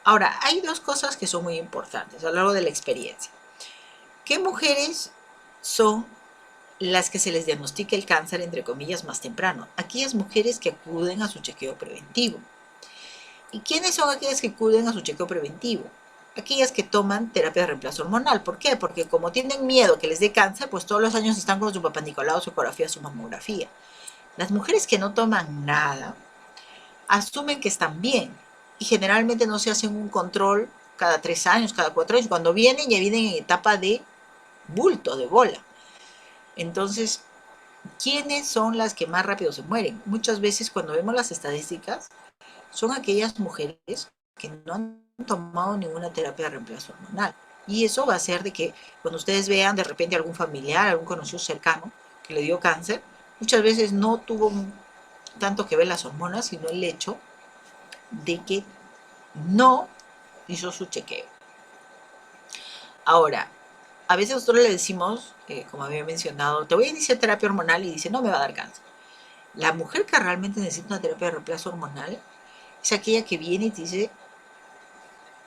Ahora, hay dos cosas que son muy importantes a lo largo de la experiencia. ¿Qué mujeres son las que se les diagnostica el cáncer, entre comillas, más temprano? Aquellas mujeres que acuden a su chequeo preventivo. ¿Y quiénes son aquellas que acuden a su chequeo preventivo? Aquellas que toman terapia de reemplazo hormonal. ¿Por qué? Porque como tienen miedo que les dé cáncer, pues todos los años están con su papá Nicolau, su ecografía, su mamografía. Las mujeres que no toman nada asumen que están bien y generalmente no se hacen un control cada 3 años, cada 4 años. Cuando vienen, ya vienen en etapa de bulto, de bola. Entonces, ¿quiénes son las que más rápido se mueren? Muchas veces cuando vemos las estadísticas, son aquellas mujeres que no han tomado ninguna terapia de reemplazo hormonal. Y eso va a hacer de que cuando ustedes vean de repente algún familiar, algún conocido cercano que le dio cáncer, muchas veces no tuvo tanto que ver las hormonas, sino el hecho de que no hizo su chequeo. Ahora, a veces nosotros le decimos, como había mencionado, te voy a iniciar terapia hormonal y dice, no me va a dar cáncer. La mujer que realmente necesita una terapia de reemplazo hormonal es aquella que viene y te dice,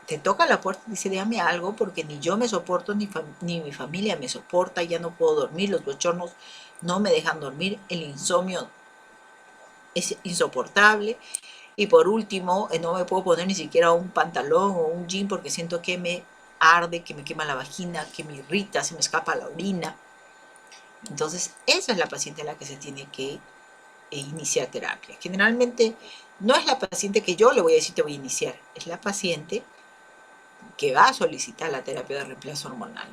te toca la puerta y dice, déjame algo porque ni yo me soporto, ni mi familia me soporta, ya no puedo dormir, los bochornos no me dejan dormir, el insomnio es insoportable y por último no me puedo poner ni siquiera un pantalón o un jean porque siento que me arde, que me quema la vagina, que me irrita, se me escapa la orina. Entonces esa es la paciente a la que se tiene que iniciar terapia. Generalmente no es la paciente que yo le voy a decir te voy a iniciar, es la paciente que va a solicitar la terapia de reemplazo hormonal.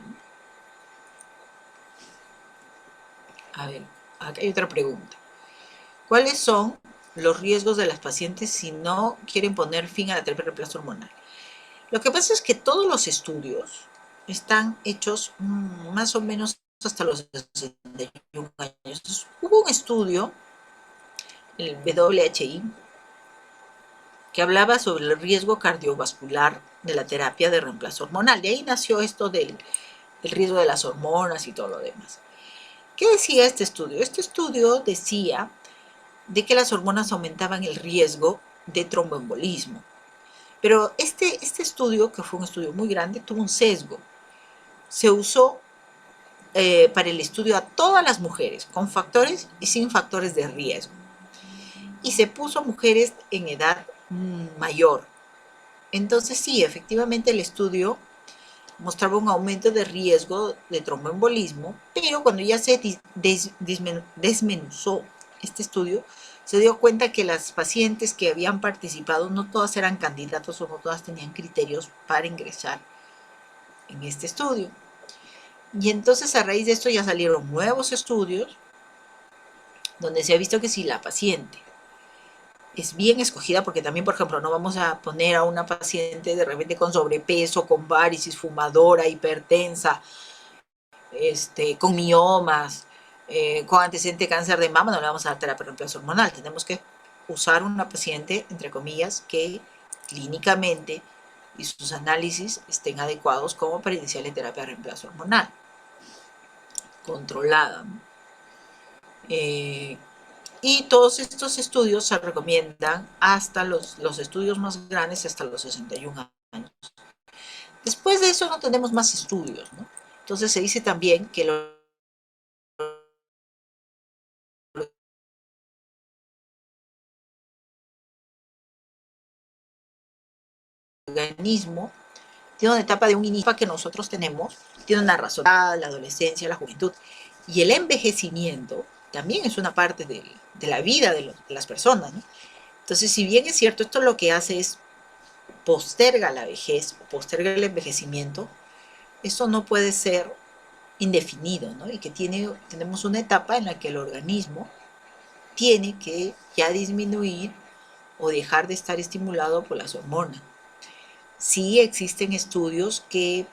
A ver, acá hay otra pregunta. ¿Cuáles son los riesgos de las pacientes si no quieren poner fin a la terapia de reemplazo hormonal? Lo que pasa es que todos los estudios están hechos más o menos hasta los 61 años. Entonces, hubo un estudio, el WHI, que hablaba sobre el riesgo cardiovascular de la terapia de reemplazo hormonal. De ahí nació esto del riesgo de las hormonas y todo lo demás. ¿Qué decía este estudio? Este estudio decía de que las hormonas aumentaban el riesgo de tromboembolismo. Pero este estudio, que fue un estudio muy grande, tuvo un sesgo. Se usó para el estudio a todas las mujeres, con factores y sin factores de riesgo. Y se puso a mujeres en edad mayor. Entonces sí, efectivamente el estudio mostraba un aumento de riesgo de tromboembolismo, pero cuando ya se desmenuzó este estudio, se dio cuenta que las pacientes que habían participado no todas eran candidatos o no todas tenían criterios para ingresar en este estudio. Y entonces a raíz de esto ya salieron nuevos estudios donde se ha visto que si la paciente es bien escogida, porque también, por ejemplo, no vamos a poner a una paciente de repente con sobrepeso, con varices, fumadora, hipertensa, con miomas, con antecedente de cáncer de mama no le vamos a dar terapia de reemplazo hormonal. Tenemos que usar una paciente, entre comillas, que clínicamente y sus análisis estén adecuados como para iniciarle terapia de reemplazo hormonal controlada, ¿no? Y todos estos estudios se recomiendan hasta los estudios más grandes hasta los 61 años. Después de eso no tenemos más estudios, ¿no? Entonces se dice también que el organismo tiene una etapa de un inicio que nosotros tenemos, tiene una razón, la adolescencia, la juventud, y el envejecimiento también es una parte de la vida de las personas, ¿no? Entonces, si bien es cierto, esto lo que hace es posterga la vejez, posterga el envejecimiento, eso no puede ser indefinido, ¿no? Y que tenemos una etapa en la que el organismo tiene que ya disminuir o dejar de estar estimulado por las hormonas. Sí existen estudios que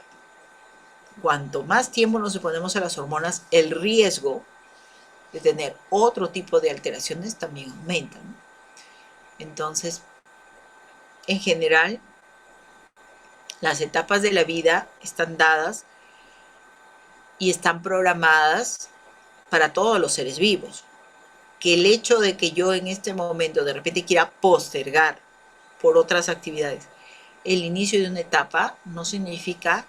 cuanto más tiempo nos ponemos a las hormonas, el riesgo de tener otro tipo de alteraciones también aumenta, ¿no? Entonces, en general, las etapas de la vida están dadas y están programadas para todos los seres vivos. Que el hecho de que yo en este momento de repente quiera postergar por otras actividades el inicio de una etapa no significa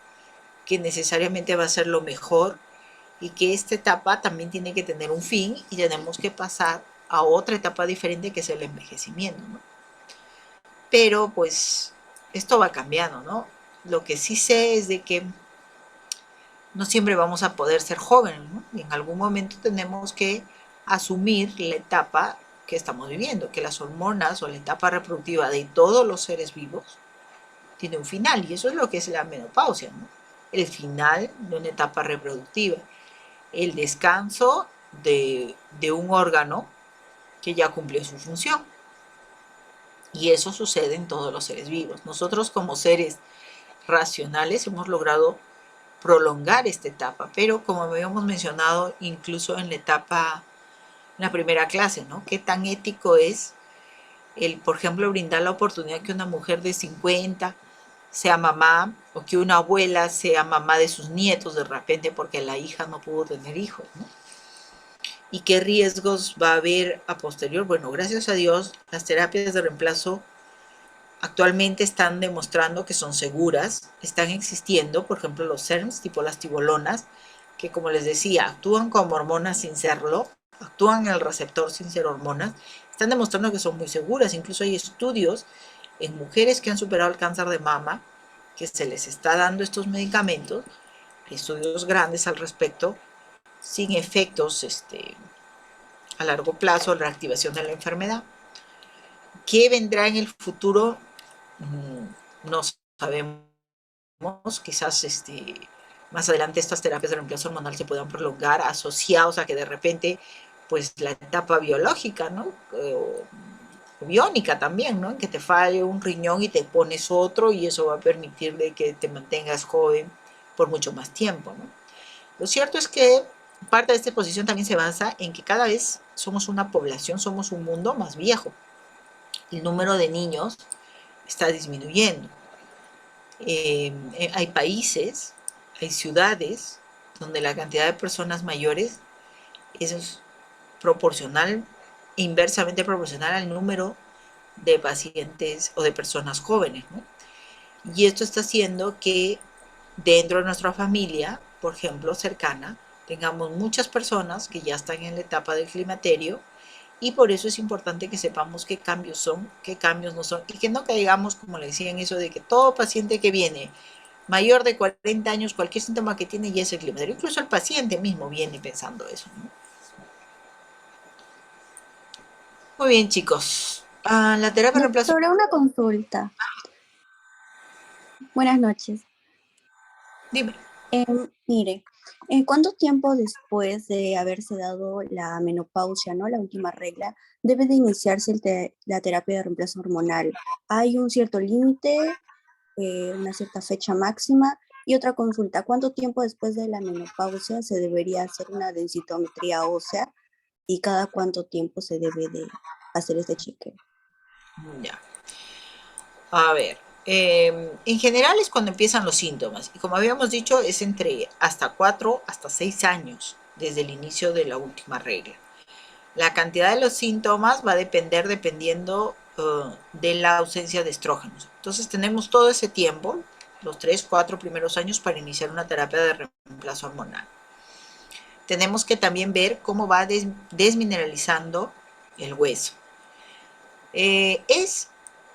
que necesariamente va a ser lo mejor y que esta etapa también tiene que tener un fin y tenemos que pasar a otra etapa diferente que es el envejecimiento, ¿no? Pero pues esto va cambiando, ¿no? Lo que sí sé es de que no siempre vamos a poder ser jóvenes, ¿no? Y en algún momento tenemos que asumir la etapa que estamos viviendo, que las hormonas o la etapa reproductiva de todos los seres vivos tiene un final, y eso es lo que es la menopausia, ¿no? El final de una etapa reproductiva, el descanso de un órgano que ya cumplió su función. Y eso sucede en todos los seres vivos. Nosotros como seres racionales hemos logrado prolongar esta etapa, pero como habíamos mencionado incluso en la etapa, en la primera clase, ¿no? ¿Qué tan ético es por ejemplo, brindar la oportunidad que una mujer de 50 sea mamá o que una abuela sea mamá de sus nietos de repente porque la hija no pudo tener hijos, ¿no? ¿Y qué riesgos va a haber a posterior? Bueno, gracias a Dios, las terapias de reemplazo actualmente están demostrando que son seguras, están existiendo, por ejemplo, los SERMs, tipo las tibolonas, que como les decía, actúan como hormonas sin serlo, actúan en el receptor sin ser hormonas, están demostrando que son muy seguras. Incluso hay estudios en mujeres que han superado el cáncer de mama, que se les está dando estos medicamentos, estudios grandes al respecto, sin efectos a largo plazo, reactivación de la enfermedad. ¿Qué vendrá en el futuro? No sabemos, quizás más adelante estas terapias de reemplazo hormonal se puedan prolongar asociados a que de repente pues la etapa biológica, ¿no? O biónica también, ¿no? Que te falle un riñón y te pones otro y eso va a permitir de que te mantengas joven por mucho más tiempo, ¿no? Lo cierto es que parte de esta exposición también se basa en que cada vez somos una población, somos un mundo más viejo. El número de niños está disminuyendo. Hay países, hay ciudades donde la cantidad de personas mayores es proporcional, inversamente proporcional al número de pacientes o de personas jóvenes, ¿no? Y esto está haciendo que dentro de nuestra familia, por ejemplo, cercana, tengamos muchas personas que ya están en la etapa del climaterio y por eso es importante que sepamos qué cambios son, qué cambios no son y que no caigamos, como le decía, en eso de que todo paciente que viene mayor de 40 años, cualquier síntoma que tiene ya es el climaterio. Incluso el paciente mismo viene pensando eso, ¿no? Muy bien, chicos. La terapia de reemplazo. Sobre una consulta. Buenas noches. Dime. Mire, ¿cuánto tiempo después de haberse dado la menopausia, ¿no? La última regla, debe de iniciarse la terapia de reemplazo hormonal? ¿Hay un cierto límite, una cierta fecha máxima? Y otra consulta, ¿cuánto tiempo después de la menopausia se debería hacer una densitometría ósea y cada cuánto tiempo se debe de hacer este chequeo? Ya. A ver, en general es cuando empiezan los síntomas y como habíamos dicho es entre hasta 4 hasta 6 años desde el inicio de la última regla. La cantidad de los síntomas va a depender dependiendo de la ausencia de estrógenos. Entonces tenemos todo ese tiempo, los 3, 4 primeros años para iniciar una terapia de reemplazo hormonal. Tenemos que también ver cómo va desmineralizando el hueso. Es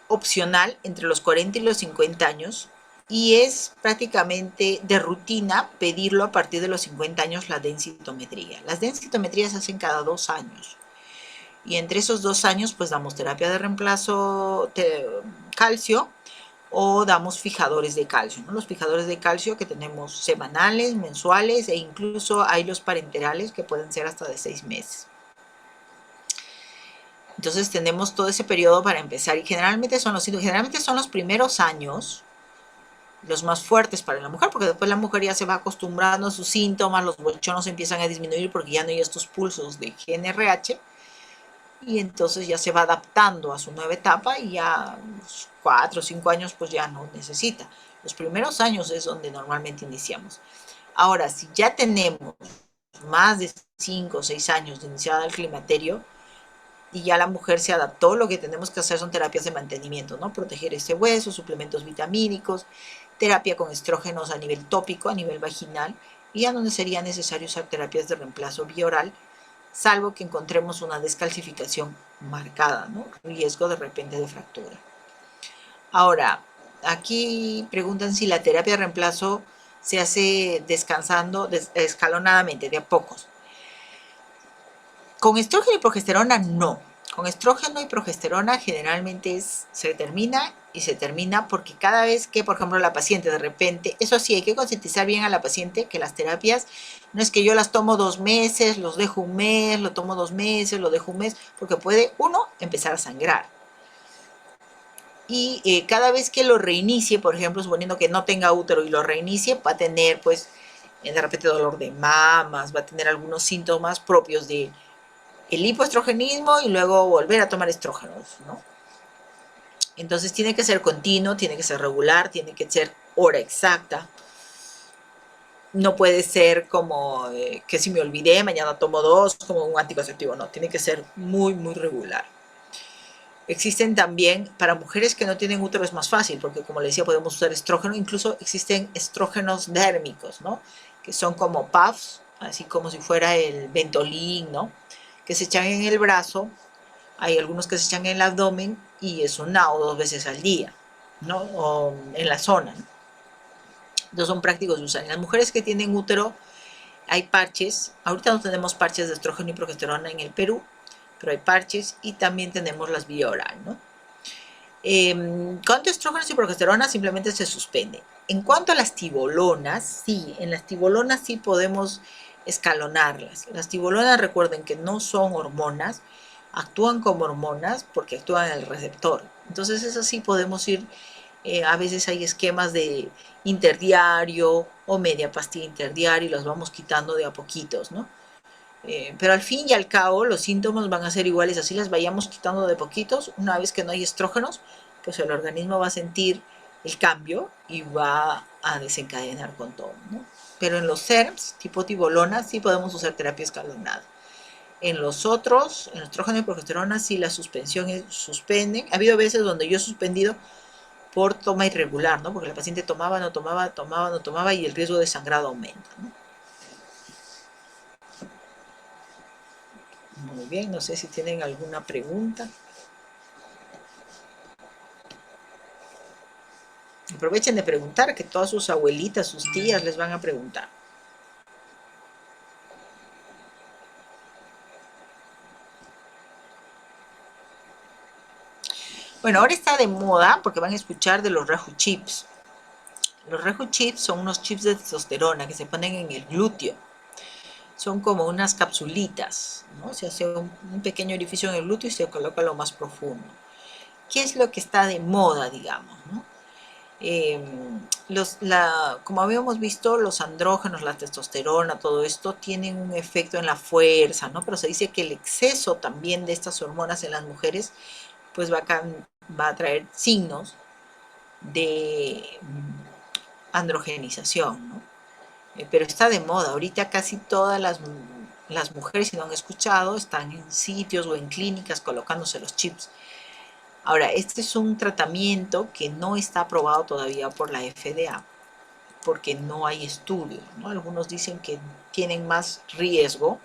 opcional entre los 40 y los 50 años y es prácticamente de rutina pedirlo a partir de los 50 años la densitometría. Las densitometrías se hacen cada 2 años y entre esos 2 años pues damos terapia de reemplazo calcio o damos fijadores de calcio, ¿no? Los fijadores de calcio que tenemos semanales, mensuales e incluso hay los parenterales que pueden ser hasta de 6 meses. Entonces tenemos todo ese periodo para empezar y generalmente son los primeros años los más fuertes para la mujer, porque después la mujer ya se va acostumbrando a sus síntomas, los bochonos empiezan a disminuir porque ya no hay estos pulsos de GnRH y entonces ya se va adaptando a su nueva etapa y ya 4 o 5 años pues ya no necesita. Los primeros años es donde normalmente iniciamos. Ahora, si ya tenemos más de 5 o 6 años de iniciada el climaterio, y ya la mujer se adaptó, lo que tenemos que hacer son terapias de mantenimiento, ¿no? Proteger ese hueso, suplementos vitamínicos, terapia con estrógenos a nivel tópico, a nivel vaginal, y ya no sería necesario usar terapias de reemplazo bioral, salvo que encontremos una descalcificación marcada, ¿no? Riesgo de repente de fractura. Ahora, aquí preguntan si la terapia de reemplazo se hace descansando escalonadamente, de a pocos. Con estrógeno y progesterona no. Con estrógeno y progesterona generalmente se termina y se termina porque cada vez que, por ejemplo, la paciente de repente, eso sí, hay que concientizar bien a la paciente que las terapias no es que yo las tomo 2 meses, los dejo un mes, lo tomo 2 meses, lo dejo un mes, porque puede, uno, empezar a sangrar. Y cada vez que lo reinicie, por ejemplo, suponiendo que no tenga útero y lo reinicie, va a tener, pues, de repente dolor de mamas, va a tener algunos síntomas propios de el hipoestrogenismo y luego volver a tomar estrógenos, ¿no? Entonces tiene que ser continuo, tiene que ser regular, tiene que ser hora exacta. No puede ser como que si me olvidé, mañana tomo 2 como un anticonceptivo, no, tiene que ser muy, muy regular. Existen también, para mujeres que no tienen útero es más fácil, porque como les decía, podemos usar estrógeno, incluso existen estrógenos dérmicos, ¿no? Que son como puffs, así como si fuera el Ventolin, ¿no? Que se echan en el brazo, hay algunos que se echan en el abdomen y es 1 o 2 veces al día, ¿no? O en la zona, ¿no? Entonces son prácticos de usar. En las mujeres que tienen útero hay parches, ahorita no tenemos parches de estrógeno y progesterona en el Perú, pero hay parches y también tenemos las vía oral, ¿no? Cuanto a estrógenos y progesterona simplemente se suspende. En cuanto a las tibolonas, sí, en las tibolonas sí podemos escalonarlas. Las tibolonas, recuerden que no son hormonas, actúan como hormonas porque actúan en el receptor. Entonces esas sí podemos ir, a veces hay esquemas de interdiario o media pastilla interdiario y los vamos quitando de a poquitos, ¿no? Pero al fin y al cabo los síntomas van a ser iguales, así las vayamos quitando de poquitos. Una vez que no hay estrógenos, pues el organismo va a sentir el cambio y va a desencadenar con todo, ¿no? Pero en los SERMs, tipo tibolona, sí podemos usar terapia escalonada. En los otros, en estrógeno y progesterona, sí la suspensión suspenden. Ha habido veces donde yo he suspendido por toma irregular, ¿no? Porque la paciente tomaba, no tomaba, tomaba, no tomaba y el riesgo de sangrado aumenta, ¿no? Muy bien, no sé si tienen alguna pregunta. Aprovechen de preguntar, que todas sus abuelitas, sus tías les van a preguntar. Bueno, ahora está de moda porque van a escuchar de los Reju Chips. Los Reju Chips son unos chips de testosterona que se ponen en el glúteo. Son como unas capsulitas, ¿no? Se hace un pequeño orificio en el glúteo y se coloca lo más profundo. ¿Qué es lo que está de moda, digamos, ¿no? como habíamos visto, los andrógenos, la testosterona, todo esto tienen un efecto en la fuerza, ¿no? Pero se dice que el exceso también de estas hormonas en las mujeres, pues va a traer signos de androgenización, ¿no? Pero está de moda. Ahorita casi todas las mujeres, si no han escuchado, están en sitios o en clínicas colocándose los chips. Ahora, este es un tratamiento que no está aprobado todavía por la FDA, porque no hay estudios, ¿no? Algunos dicen que tienen más riesgo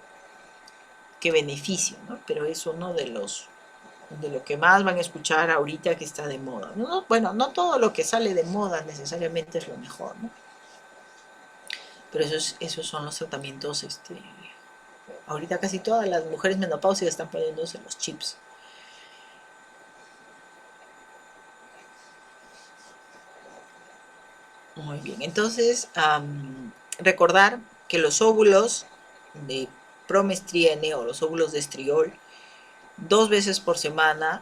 que beneficio, ¿no? Pero es uno de lo que más van a escuchar ahorita que está de moda. ¿No? Bueno, no todo lo que sale de moda necesariamente es lo mejor, ¿no? Pero esos son los tratamientos, ahorita casi todas las mujeres menopáusicas están poniéndose los chips. Muy bien, entonces recordar que los óvulos de promestriene o los óvulos de estriol 2 veces por semana,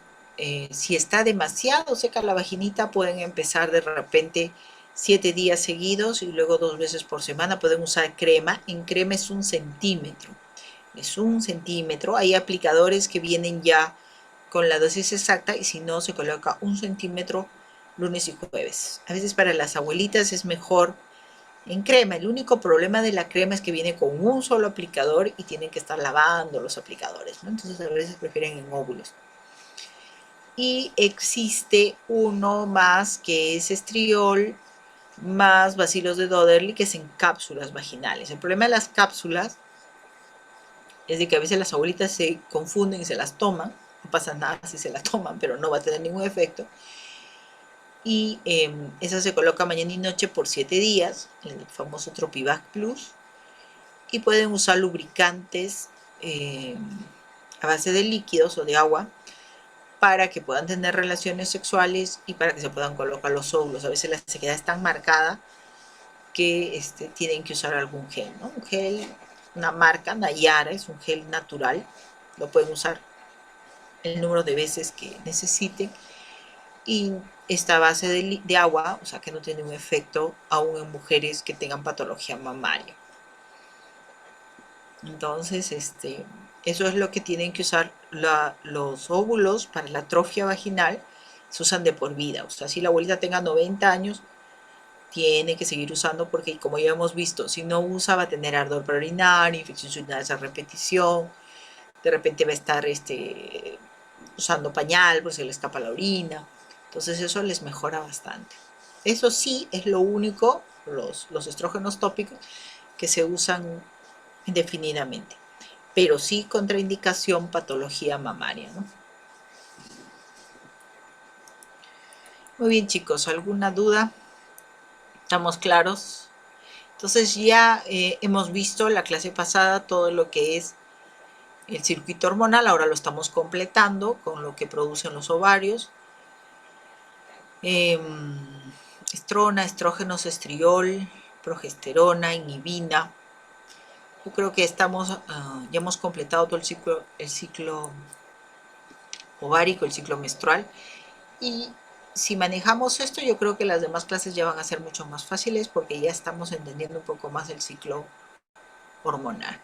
si está demasiado seca la vaginita pueden empezar de repente 7 días seguidos y luego 2 veces por semana pueden usar crema. En crema es 1 centímetro, hay aplicadores que vienen ya con la dosis exacta y si no se coloca 1 centímetro lunes y jueves. A veces para las abuelitas es mejor en crema. El único problema de la crema es que viene con un solo aplicador y tienen que estar lavando los aplicadores, ¿no? Entonces a veces prefieren en óvulos. Y existe uno más que es estriol más bacilos de Doderly, que es en cápsulas vaginales. El problema de las cápsulas es de que a veces las abuelitas se confunden y se las toman. No pasa nada si se las toman, pero no va a tener ningún efecto. Y esa se coloca mañana y noche por 7 días, el famoso Tropivac Plus. Y pueden usar lubricantes a base de líquidos o de agua para que puedan tener relaciones sexuales y para que se puedan colocar los óvulos. A veces la sequedad es tan marcada que tienen que usar algún gel, ¿no? Un gel, una marca, Nayara, es un gel natural, lo pueden usar el número de veces que necesiten y esta base de agua, o sea que no tiene un efecto aún en mujeres que tengan patología mamaria. Entonces, eso es lo que tienen que usar los óvulos para la atrofia vaginal, se usan de por vida. O sea, si la abuelita tenga 90 años, tiene que seguir usando porque, como ya hemos visto, si no usa va a tener ardor para orinar, infecciones urinarias a repetición, de repente va a estar usando pañal, pues se le escapa la orina. Entonces eso les mejora bastante. Eso sí es lo único, los estrógenos tópicos, que se usan indefinidamente, pero sí contraindicación patología mamaria, ¿no? Muy bien, chicos, ¿alguna duda? ¿Estamos claros? Entonces ya hemos visto la clase pasada todo lo que es el circuito hormonal, ahora lo estamos completando con lo que producen los ovarios. Estrona, estrógenos, estriol, progesterona, inhibina. Yo creo que ya hemos completado todo el ciclo ovárico, el ciclo menstrual. Y si manejamos esto, yo creo que las demás clases ya van a ser mucho más fáciles porque ya estamos entendiendo un poco más el ciclo hormonal.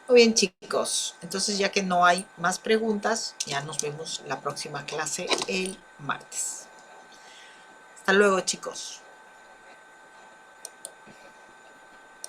Muy bien, chicos. Entonces, ya que no hay más preguntas, ya nos vemos la próxima clase el martes. Hasta luego, chicos.